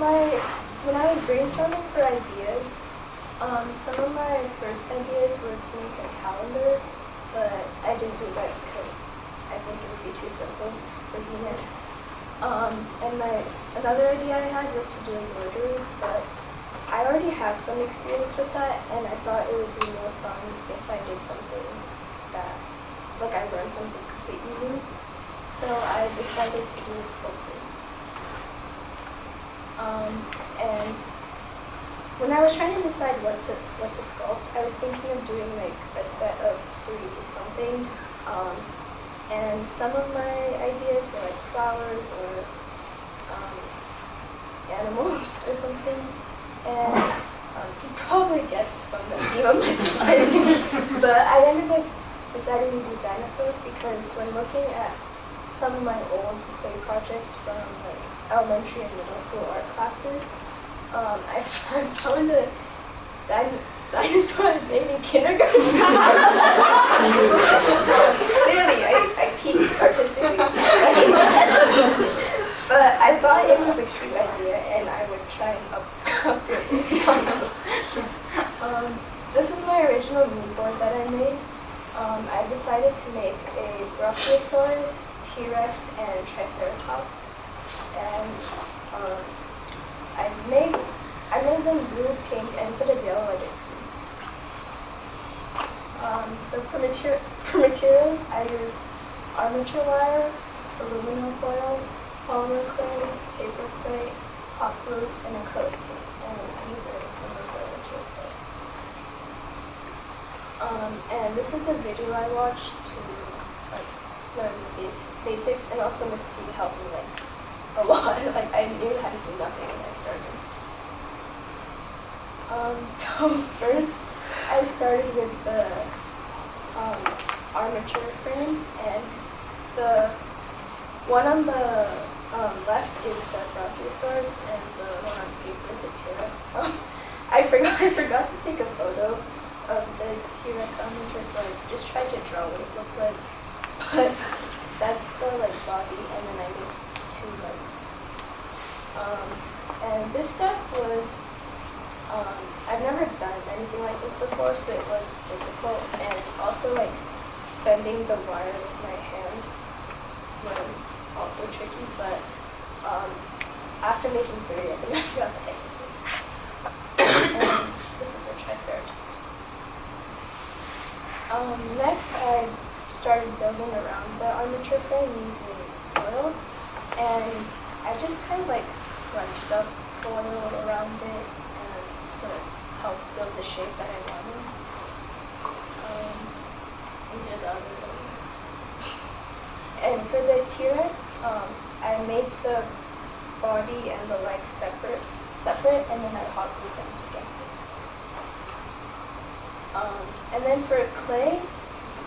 when I was brainstorming for ideas, some of my first ideas were to make a calendar, but I didn't do that because I think it would be too simple for Zenith. And another idea I had was to do embroidery, but I already have some experience with that, and I thought it would be more fun if I did something that, like I learned something completely new. So I decided to do sculpting. And when I was trying to decide what to sculpt, I was thinking of doing like a set of 3 something. And some of my ideas were like flowers or animals or something. And you probably guessed from the theme of my slides, but I ended up deciding to do dinosaurs because when looking at some of my old play projects from like elementary and middle school art classes, I found a dinosaur I made in kindergarten. Clearly, I peaked artistically. But I thought it was a cute idea, and I was trying upgrade it. This was my original mood board that I made. I decided to make a Brachiosaurus, T-Rex, and Triceratops. And I made them blue, pink, and instead of yellow, I did green. So for materials, I used armature wire, aluminum foil, polymer clay, paper clay, hot glue, and acrylic paint. And these are some of the materials. And this is a video I watched to like learn the basics, and also Miss P helped me like a lot. Like I knew how to do nothing when I started. So first, I started with the armature frame, and the one on the left is the Brachiosaurus, and the one on paper is the T-Rex. I forgot to take a photo of the T-Rex armature, so I just tried to draw what it looked like. But that's the like body, and then I made 2 legs. And this step was, I've never done anything like this before, so it was difficult, and also like bending the wire with my hands was also tricky, but after making 3, I think I got the hang of it. And this is the Triceratops. Next, I started building around the armature frame using oil, and I just kind of like scrunched up oil around it to help build the shape that I wanted. These are the other ones. And for the T-Rex, I made the body and the legs separate, and then I hot glued them together. And then for clay,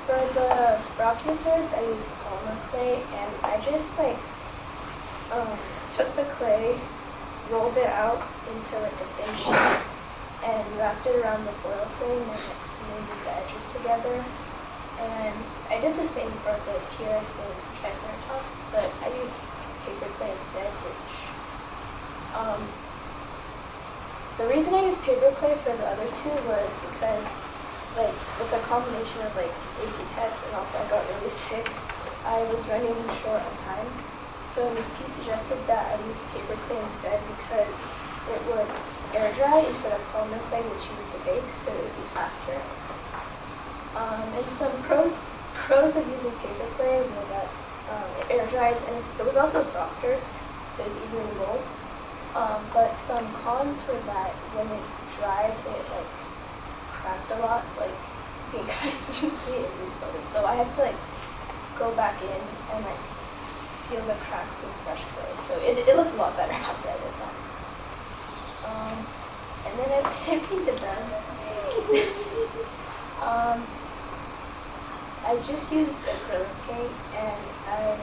for the Brachiosaurus, I used polymer clay, and I just like took the clay, rolled it out into like a thin sheet, and wrapped it around the foil frame and like smoothed the edges together. And I did the same for the T-Rex and Triceratops, but I used paper clay instead, which the reason I used paper clay for the other 2 was because like with a combination of like AP tests and also I got really sick, I was running short on time. So Ms. P suggested that I use paper clay instead because it would air dry instead of polymer clay, which you need to bake, so it would be faster. And some pros of using paper clay were that it air dries, and it was also softer, so it's easier to mold. But some cons were that when it dried, it like cracked a lot, like you can see it in these photos. So I had to like go back in and like seal the cracks with fresh clay. So it looked a lot better after I did that. And then I painted them. I just used acrylic paint, and I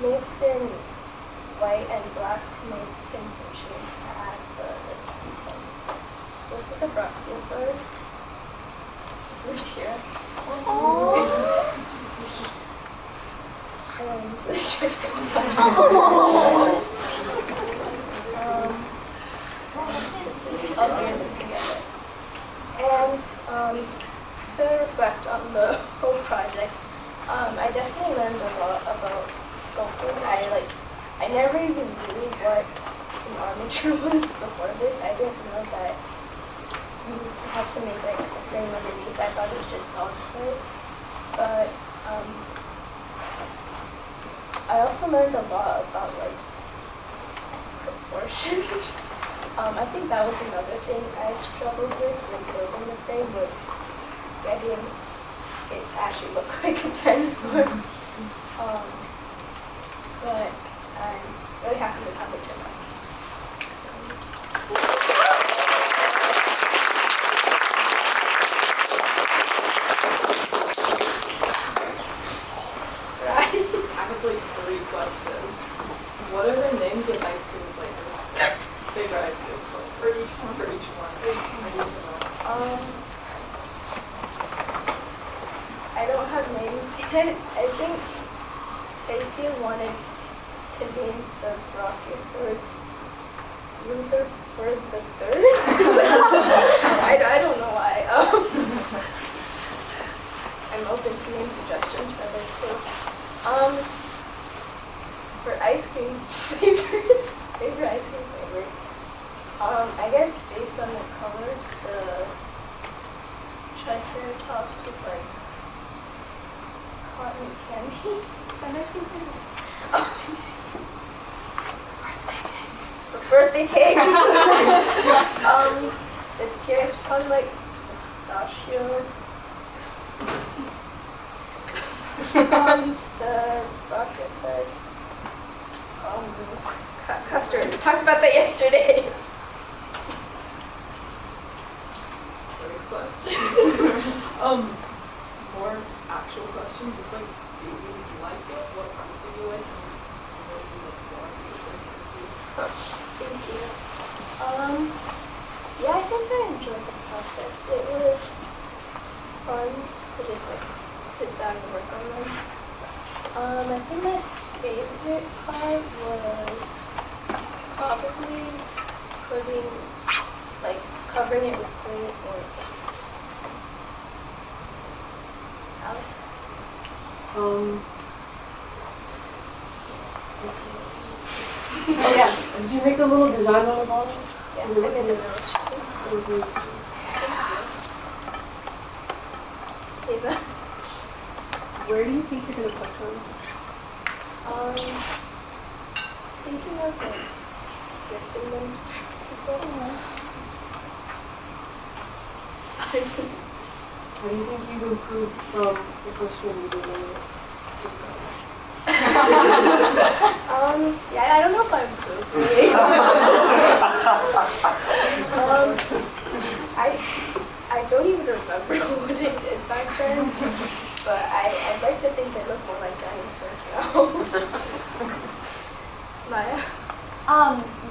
mixed in white and black to make tints and shades to add the detail. So this is the Brachiosaurus. This is the T-Rex. and this is all dancing together. And to reflect on the whole project, I definitely learned a lot about sculpting. I never even knew what an armature was before this. I didn't know that you had to make like a frame underneath. I thought it was just solid wood. But I also learned a lot about like proportions. I think that was another thing I struggled with when building the frame, was getting it to actually look like a dinosaur. But I'm really happy with how it turned out. I have like 3 questions. What are the names of ice cream flavors? Favorite ice cream flavors for each one. I need to know. I don't have names yet. I think Tasia wanted to name the Brachiosaurus Rutherford the Third. I don't know why. I'm open to name suggestions for there too. For ice cream flavors, favorite ice cream flavors. I guess based on the colors, the Triceratops was like cotton candy. Is that ice cream flavor? The birthday cake. The T-Rex probably like pistachio. The Brachiosaurus. Custard. We talked about that yesterday. Great question. More actual questions, just like, do you like it? What parts do you like? And what do you look for? Thank you. Yeah, I think I enjoyed the process. It was fun to just like sit down and work on them. I think my favorite part was probably covering it with paint or Alex. Oh yeah. Did you make a little design on the bottom? Yes, I made an illustration. Ava. Where do you think you're gonna put them? I was thinking of like gifting them to people. How do you think you've improved from the first one you did? Yeah, I don't know if I'm improved really. I don't even remember what I did back then, but I'd like to think they look more like dinosaurs now. Maya?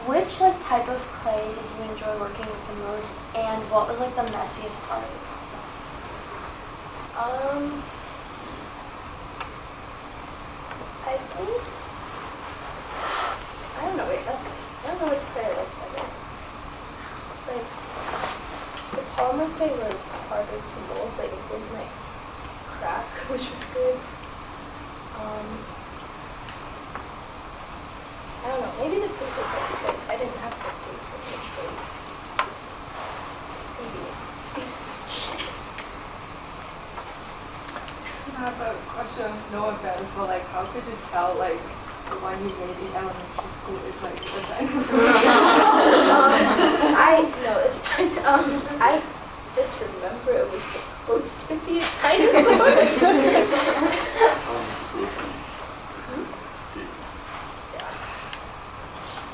Which type of clay did you enjoy working with the most, and what was the messiest part of the process? I think, I don't know, I don't know which clay I like better. The polymer clay was harder to mold, but it didn't crack, which was good. I don't know, maybe the paper clay, because I didn't have to pay for the space. Convenient. I have a question, no offense, but how could you tell the one you made in elementary school is a dinosaur? It's fine. I just remember it was supposed to be a dinosaur.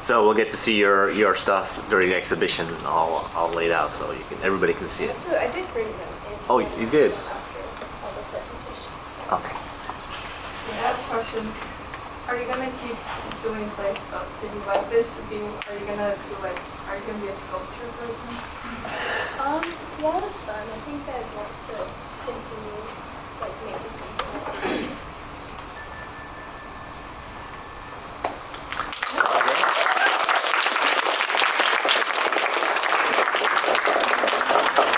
So we'll get to see your stuff during the exhibition, all laid out, so everybody can see it. So I did bring them in. Oh, you did? After all the presentations. Okay. I have a question. Are you gonna keep doing clay stuff? Did you like this? Are you gonna be a sculpture person? Yeah, it was fun. I think I want to continue